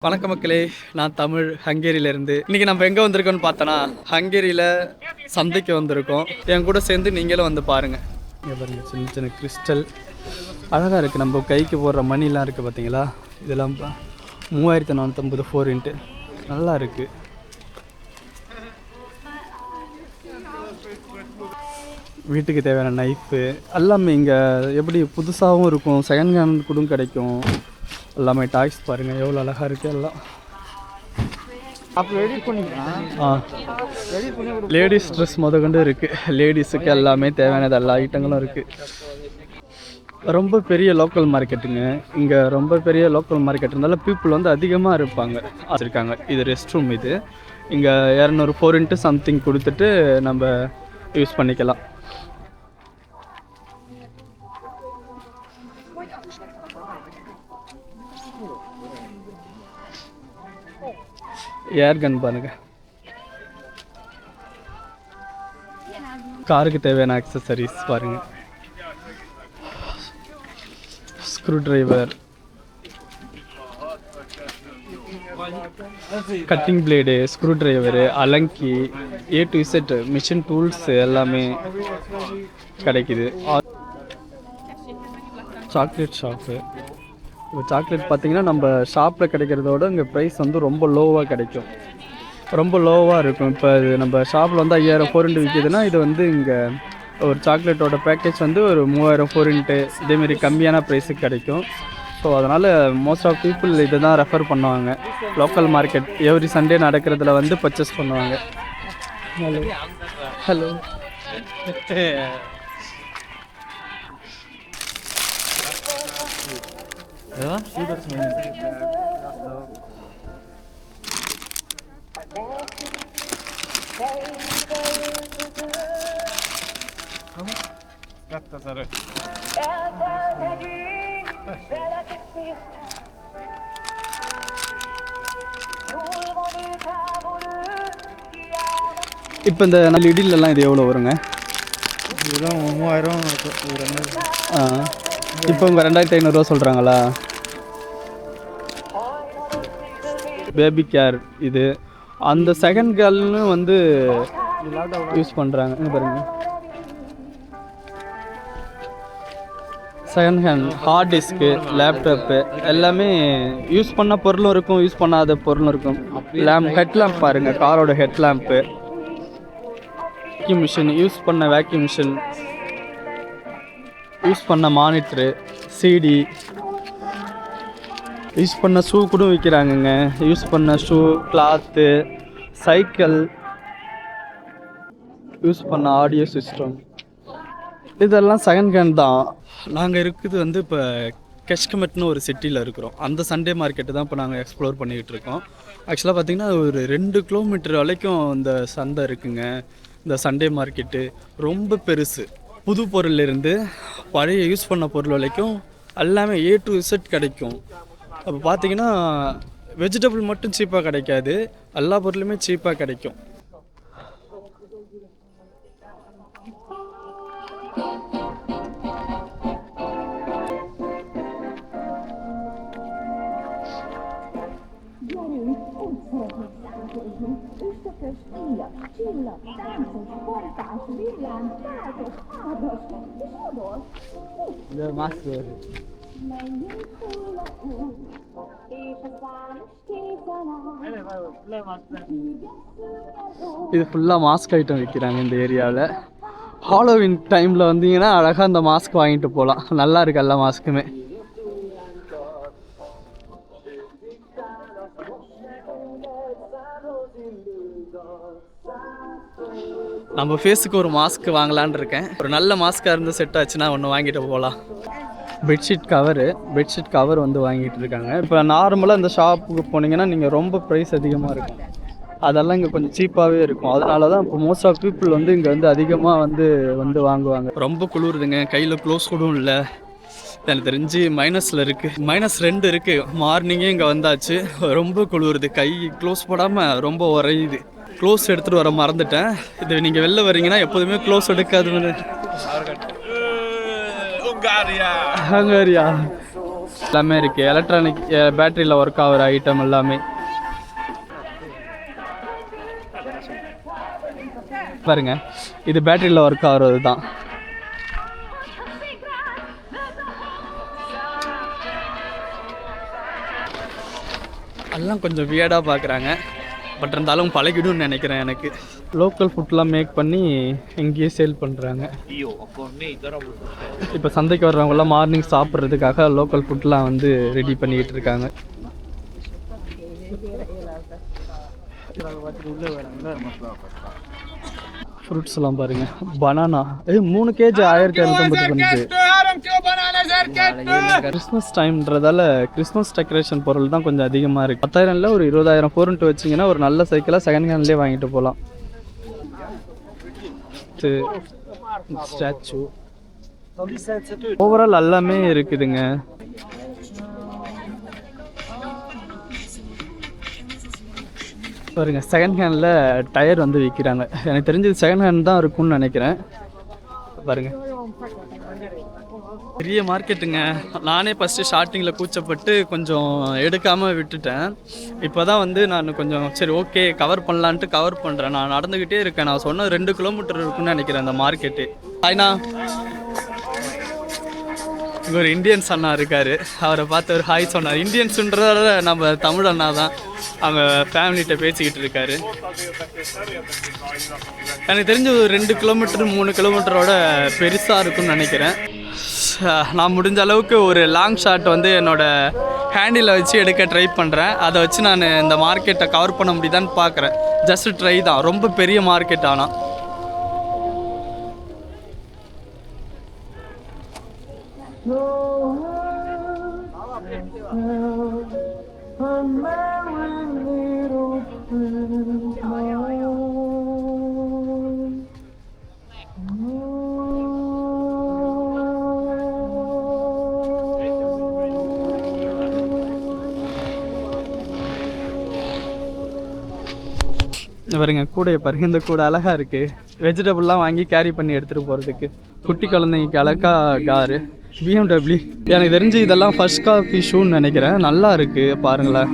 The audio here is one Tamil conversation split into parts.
வணக்கம் மக்களே, நான் தமிழ் ஹங்கேரியிலேருந்து. இன்றைக்கி நம்ம எங்கே வந்திருக்கோன்னு பார்த்தோன்னா ஹங்கேரியில் சந்தைக்கு வந்திருக்கோம். என் கூட சேர்ந்து நீங்களும் வந்து பாருங்கள். இங்கே பாருங்கள், சின்ன சின்ன கிறிஸ்டல் அழகாக இருக்குது. நம்ம கைக்கு போடுற மணிலாம் இருக்குது பார்த்தீங்களா, இதெல்லாம் 3450 4 நல்லா இருக்குது. வீட்டுக்கு தேவையான நைஃபு எல்லாமே இங்கே எப்படி புதுசாகவும் இருக்கும், செகண்ட் ஹேண்ட் கூட கிடைக்கும். எல்லாமே டாய்ஸ் பாருங்கள் எவ்வளோ அழகாக இருக்குது. எல்லாம் லேடிஸ் ட்ரெஸ் கொண்டு இருக்குது. லேடிஸுக்கு எல்லாமே தேவையானது எல்லா ஐட்டங்களும் இருக்குது. ரொம்ப பெரிய லோக்கல் மார்க்கெட்டுங்க. இங்கே ரொம்ப பெரிய லோக்கல் மார்க்கெட் இருந்தாலும் பீப்புள் வந்து அதிகமாக இருக்காங்க. இது ரெஸ்ட் ரூம். இது இங்கே 200 4 சம்திங் கொடுத்துட்டு நம்ம யூஸ் பண்ணிக்கலாம். ஏர் கன் பாருங்க, காருக்கு தேவையான ஆக்சசரிஸ் பாருங்க, screwdriver, cutting blade, screwdriver, அலங்கி, A to Z machine tools எல்லாமே கிடைக்குது. Chocolate shop. இப்போ சாக்லேட் பார்த்தீங்கன்னா நம்ம ஷாப்பில் கிடைக்கிறதோட இங்கே ப்ரைஸ் வந்து ரொம்ப லோவாக கிடைக்கும், ரொம்ப லோவாக இருக்கும். இப்போ இது நம்ம ஷாப்பில் வந்து 5000 4 விற்கிதுன்னா இது வந்து இங்கே ஒரு சாக்லேட்டோட பேக்கேஜ் வந்து ஒரு 3000 4 இதேமாரி கம்மியான ப்ரைஸுக்கு கிடைக்கும். ஸோ அதனால் மோஸ்ட் ஆஃப் பீப்புள் இதை தான் ரெஃபர் பண்ணுவாங்க. லோக்கல் மார்க்கெட் எவ்ரி சண்டே நடக்கிறதுல வந்து பர்ச்சேஸ் பண்ணுவாங்க. ஹலோ ஹலோ இப்போ இந்த நல்ல இடிலெல்லாம் இது எவ்வளோ வருங்க? இதெல்லாம் 3000. இப்போ உங்கள் 2500 சொல்கிறாங்களா? பேபி கேர் இது அந்த செகண்ட் கேர்ள்னு வந்து யூஸ் பண்ணுறாங்க. இங்கே பாருங்கள், second hand hard disk, laptop எல்லாமே யூஸ் பண்ண பொருளும் இருக்கும், யூஸ் பண்ணாத பொருளும் இருக்கும். ஹெட் லேம்ப் பாருங்கள், காரோட head lamp, vacuum machine, use பண்ண வேக்யூம் மிஷின், யூஸ் பண்ண மானிட்ரு, சிடி, யூஸ் பண்ண ஷூ கூட விற்கிறாங்கங்க. யூஸ் பண்ண ஷூ, கிளாத்து, சைக்கிள், யூஸ் பண்ண ஆடியோ சிஸ்டம், இதெல்லாம் செகண்ட் ஹேண்ட் தான். நாங்கள் இருக்குது வந்து இப்போ கெஷ்கமெட்னு ஒரு சிட்டியில் இருக்கிறோம். அந்த சண்டே மார்க்கெட்டு தான் இப்போ நாங்கள் எக்ஸ்ப்ளோர் பண்ணிக்கிட்டு இருக்கோம். ஆக்சுவலாக பார்த்திங்கன்னா ஒரு 2 கிலோமீட்டர் வரைக்கும் இந்த சந்தை இருக்குங்க. இந்த சண்டே மார்க்கெட்டு ரொம்ப பெருசு. புது பொருள்லேருந்து பழைய யூஸ் பண்ண பொருள் வரைக்கும் எல்லாமே A to Z கிடைக்கும். அப்போ பார்த்தீங்கன்னா வெஜிடபிள் மட்டும் சீப்பாக கிடைக்காது, எல்லா பொருளுமே சீப்பாக கிடைக்கும். இது ஃபுல்லாக மாஸ்க் ஐட்டம் விற்கிறாங்க இந்த ஏரியாவில். ஹாலோவின் டைமில் வந்தீங்கன்னா அழகாக அந்த மாஸ்க் வாங்கிட்டு போகலாம். நல்லா இருக்கு எல்லா மாஸ்க்குமே. நம்ம ஃபேஸுக்கு ஒரு மாஸ்க் வாங்கலான் இருக்கேன். ஒரு நல்ல மாஸ்காக இருந்து செட் ஆச்சுன்னா ஒன்று வாங்கிட்டு போகலாம். பெட்ஷீட் கவர் வந்து வாங்கிட்டு இருக்காங்க. இப்போ நார்மலாக இந்த ஷாப்புக்கு போனீங்கன்னா நீங்கள் ரொம்ப ப்ரைஸ் அதிகமாக இருக்கும், அதெல்லாம் இங்கே கொஞ்சம் சீப்பாகவே இருக்கும். அதனால தான் இப்போ மோஸ்ட் ஆஃப் பீப்புள் வந்து இங்கே வந்து அதிகமாக வந்து வாங்குவாங்க. ரொம்ப குளிருதுங்க, கையில் க்ளோஸ் கூட இல்லை. எனக்கு தெரிஞ்சு -2 இருக்குது, -2 இருக்குது. மார்னிங்கே இங்கே வந்தாச்சு, ரொம்ப குளிருது. கை க்ளோஸ் போடாமல் ரொம்ப உறையுது. க்ளோஸ் எடுத்துகிட்டு வர மறந்துட்டேன். இது நீங்கள் வெளில வரீங்கன்னா எப்போதுமே க்ளோஸ் எடுக்காதுன்னு. ஹங்கேரியா எல்லாமே இருக்குது. எலக்ட்ரானிக் பேட்டரியில் ஒர்க் ஆகிற ஐட்டம் எல்லாமே பாருங்க. இது பேட்டரியில் ஒர்க் ஆகிறது தான். எல்லாம் கொஞ்சம் வியர்டாக பார்க்குறாங்க, பட் இருந்தாலும் பழகிடும்னு நினைக்கிறேன். எனக்கு லோக்கல் ஃபுட்லாம் மேக் பண்ணி இங்கேயே சேல் பண்ணுறாங்க. இப்போ சந்தைக்கு வர்றவங்களாம் மார்னிங் சாப்பிட்றதுக்காக லோக்கல் ஃபுட்லாம் வந்து ரெடி பண்ணிக்கிட்டு இருக்காங்க. ஃப்ரூட்ஸ் எல்லாம் பாருங்க. பனானா 3 கேஜி 1550 பண்ணுது. கிறிஸ்மஸ் டைம்ன்றதால கிறிஸ்மஸ் டெக்கரேஷன் பொருள் தான் கொஞ்சம் அதிகமாக இருக்குது. 10,000 ஒரு 20,000 4 வச்சிங்கன்னா ஒரு நல்ல சைக்கிளாக செகண்ட் ஹேண்ட்லேயே வாங்கிட்டு போகலாம். ஸ்டாச்சு ஓவரால் எல்லாமே இருக்குதுங்க. பாருங்க, செகண்ட் ஹேண்டில் டயர் வந்து விற்கிறாங்க. எனக்கு தெரிஞ்சது செகண்ட் ஹேண்ட் தான் இருக்கும்னு நினைக்கிறேன். பாருங்க, பெரிய மார்க்கெட்டுங்க. நானே ஃபஸ்ட்டு ஸ்டார்டிங்கில் கூச்சப்பட்டு கொஞ்சம் எடுக்காமல் விட்டுட்டேன். இப்போ தான் வந்து நான் கொஞ்சம் சரி ஓகே கவர் பண்ணலான்ட்டு கவர் பண்ணுறேன். நான் நடந்துக்கிட்டே இருக்கேன். நான் சொன்ன 2 கிலோமீட்டர் இருக்குன்னு நினைக்கிறேன் அந்த மார்க்கெட்டு. ஆயினா இங்கே ஒரு இந்தியன்ஸ் அண்ணா இருக்கார். அவரை பார்த்து ஒரு ஹாய் சொன்னார். இந்தியன்ஸுன்றதால நம்ம தமிழ் அண்ணா தான். அவங்க ஃபேமிலிகிட்ட பேசிக்கிட்டு இருக்காரு. எனக்கு தெரிஞ்ச ஒரு 2 கிலோமீட்டர் 3 கிலோமீட்டரோட பெருசாக இருக்குன்னு நினைக்கிறேன். நான் முடிஞ்ச அளவுக்கு ஒரு லாங் ஷாட் வந்து என்னோடய ஹேண்டில் வச்சு எடுக்க ட்ரை பண்ணுறேன். அதை வச்சு நான் இந்த மார்க்கெட்டை கவர் பண்ண முடியுதான்னு பார்க்குறேன். ஜஸ்ட் ட்ரை தான். ரொம்ப பெரிய மார்க்கெட் ஆனால் பாருங்க. கூடையை பாருங்க. இந்த கூடை அழகாக இருக்குது. வெஜிடபிள்லாம் வாங்கி கேரி பண்ணி எடுத்துகிட்டு போகிறதுக்கு. குட்டி குழந்தைங்களுக்கு அழகா காரு BMW. எனக்கு தெரிஞ்சு இதெல்லாம் ஃபர்ஸ்ட் காப்பி ஷூன்னு நினைக்கிறேன். நல்லா இருக்குது பாருங்களேன்.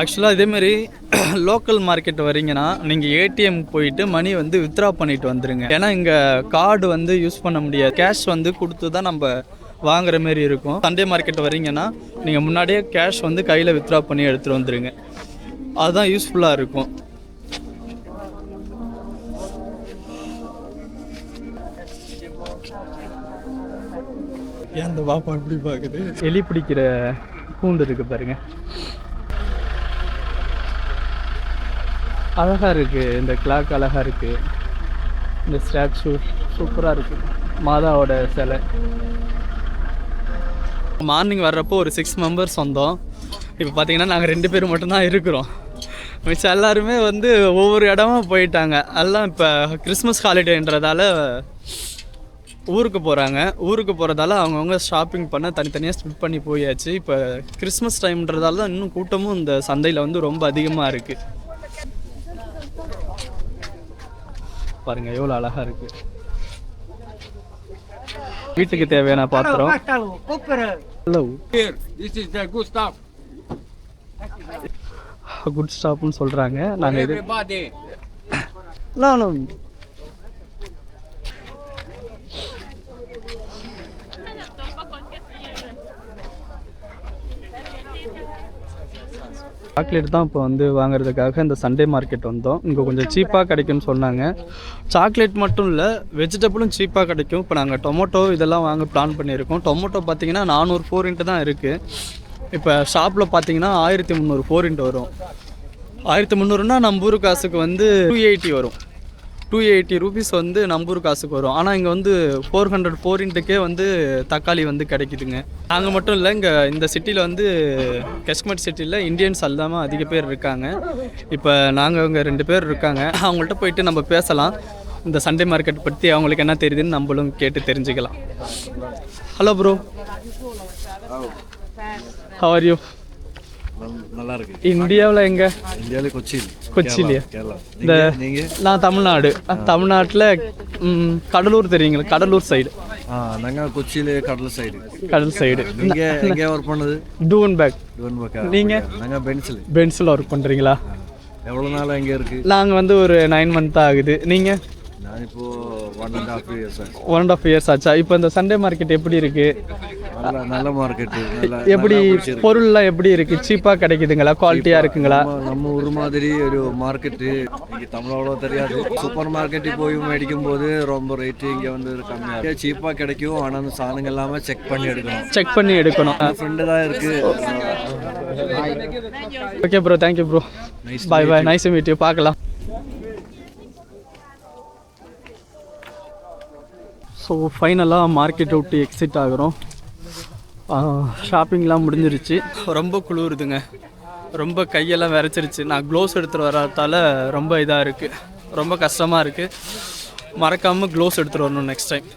ஆக்சுவலாக இதேமாரி லோக்கல் மார்க்கெட் வரீங்கன்னா நீங்கள் ஏடிஎம் போயிட்டு மணி வந்து வித்ட்ரா பண்ணிட்டு வந்துடுங்க. ஏன்னா இங்கே கார்டு வந்து யூஸ் பண்ண முடியாது. கேஷ் வந்து கொடுத்து தான் நம்ம வாங்குற மாரி இருக்கும். சண்டே மார்க்கெட் வரீங்கன்னா நீங்கள் முன்னாடியே கேஷ் வந்து கையில் வித்ட்ரா பண்ணி எடுத்துகிட்டு வந்துடுங்க. அதுதான் யூஸ்ஃபுல்லாக இருக்கும். ஏன் அந்த பாப்பா இப்படி பார்க்குது? எலி பிடிக்கிற கூண்டு இருக்குது பாருங்க. அழகாக இருக்குது. இந்த கிளாக் அழகாக இருக்குது. இந்த ஸ்டாச்சு சூப்பராக இருக்குது. மாதாவோட சிலை. மார்னிங் வர்றப்போ ஒரு 6 மெம்பர்ஸ் வந்தோம். இப்போ பார்த்தீங்கன்னா நாங்கள் 2 பேர் மட்டும்தான் இருக்கிறோம். மிச்சம் எல்லாருமே வந்து ஒவ்வொரு இடமா போயிட்டாங்க. எல்லாம் இப்போ கிறிஸ்மஸ் ஹாலிடேன்றதால ஊருக்கு போகிறாங்க. ஊருக்கு போகிறதால அவங்கவுங்க ஷாப்பிங் பண்ண தனித்தனியாக ஸ்பிட் பண்ணி போயாச்சு. இப்போ கிறிஸ்மஸ் டைம்ன்றதால தான் இன்னும் கூட்டமும் இந்த சந்தையில் வந்து ரொம்ப அதிகமாக இருக்குது. பாருங்கள் எவ்வளோ அழகாக இருக்குது. வீட்டுக்கு தேவையான பாத்திரம். ஹலோ, குட் ஸ்டாப்னு சொல்கிறாங்க. நாங்கள் இது நானும் சாக்லேட் தான் இப்போ வந்து வாங்குறதுக்காக இந்த சண்டே மார்க்கெட் வந்தோம். இங்கே கொஞ்சம் சீப்பாக கிடைக்கும்னு சொன்னாங்க. சாக்லேட் மட்டும் இல்லை, வெஜிடபிளும் சீப்பாக கிடைக்கும். இப்போ நாங்கள் டொமேட்டோ இதெல்லாம் வாங்க பிளான் பண்ணியிருக்கோம். டொமேட்டோ பார்த்தீங்கன்னா 400 4 தான் இருக்குது. இப்போ ஷாப்பில் பார்த்தீங்கன்னா 1300 4 வரும். 1300னா நம்ம ஊர் காசுக்கு வந்து 280 வரும். 280 ரூபீஸ் வந்து நம்ம ஊர் காசுக்கு வரும். ஆனால் இங்கே வந்து 400 4 வந்து தக்காளி வந்து கிடைக்குதுங்க. நாங்கள் மட்டும் இல்லை, இங்கே இந்த சிட்டியில் வந்து காஷ்மீர் சிட்டியில் இந்தியன்ஸ் எல்லாமே அதிக பேர் இருக்காங்க. இப்போ நாங்கள் இங்கே 2 பேர் இருக்காங்க. அவங்கள்ட்ட போயிட்டு நம்ம பேசலாம். இந்த சண்டே மார்க்கெட் பற்றி அவங்களுக்கு என்ன தெரியுதுன்னு நம்மளும் கேட்டு தெரிஞ்சுக்கலாம். Hello bro, how are you? நல்லா இருக்கு. இந்தியாவில் எங்க? இந்தியாவில் கொச்சியிலையா? இந்த நான் தமிழ்நாடு. தமிழ்நாட்டில் கடலூர் தெரியுங்களா? கடலூர் சைடு. நாங்கள் கொச்சியில் கடல் சைடு. கடல் சைடு. நீங்கள் எங்கே ஒர்க் பண்ணது? டூன் பேக். நீங்கள்? நாங்கள் பென்சில். பென்சில் ஒர்க் பண்ணுறீங்களா? எவ்வளோ நாள் எங்கே இருக்குது? நாங்கள் வந்து ஒரு 9 month ஆகுது. நீங்கள்? நான் இப்போது 1.5 years ஆச்சு. 1.5 years ஆச்சா? இப்போ இந்த சண்டே மார்க்கெட் எப்படி இருக்குது? நல்ல மார்க்கெட்டு. எப்படி பொருள்லாம் எப்படி இருக்குது? சீப்பாக கிடைக்குதுங்களா? குவாலிட்டியாக இருக்குங்களா? நம்ம ஊர் மாதிரி ஒரு மார்க்கெட்டு இங்கே தமிழோட தெரியாது. சூப்பர் மார்க்கெட்டு போய் மேடிக்கும் போது ரொம்ப ரேட்டு இங்கே வந்து கம்மியாக சீப்பாக கிடைக்கும். ஆனால் அந்த சாதனங்கள் எல்லாமே செக் பண்ணி எடுக்கணும். ஃப்ரெண்டு தான் இருக்குது. Okay bro, thank you bro. Bye bye, nice meet you. பார்க்கலாம். ஸோ ஃபைனலாக மார்க்கெட்டை விட்டு எக்ஸிட் ஆகிறோம். ஷாப்பிங்லாம் முடிஞ்சிருச்சு. ரொம்ப குளிருதுங்க, ரொம்ப கையெல்லாம் விரைச்சிருச்சு. நான் க்ளோஸ் எடுத்துகிட்டு வரதால ரொம்ப இதாக இருக்குது, ரொம்ப கஷ்டமாக இருக்குது. மறக்காமல் க்ளோஸ் எடுத்துகிட்டு வரணும் நெக்ஸ்ட் டைம்.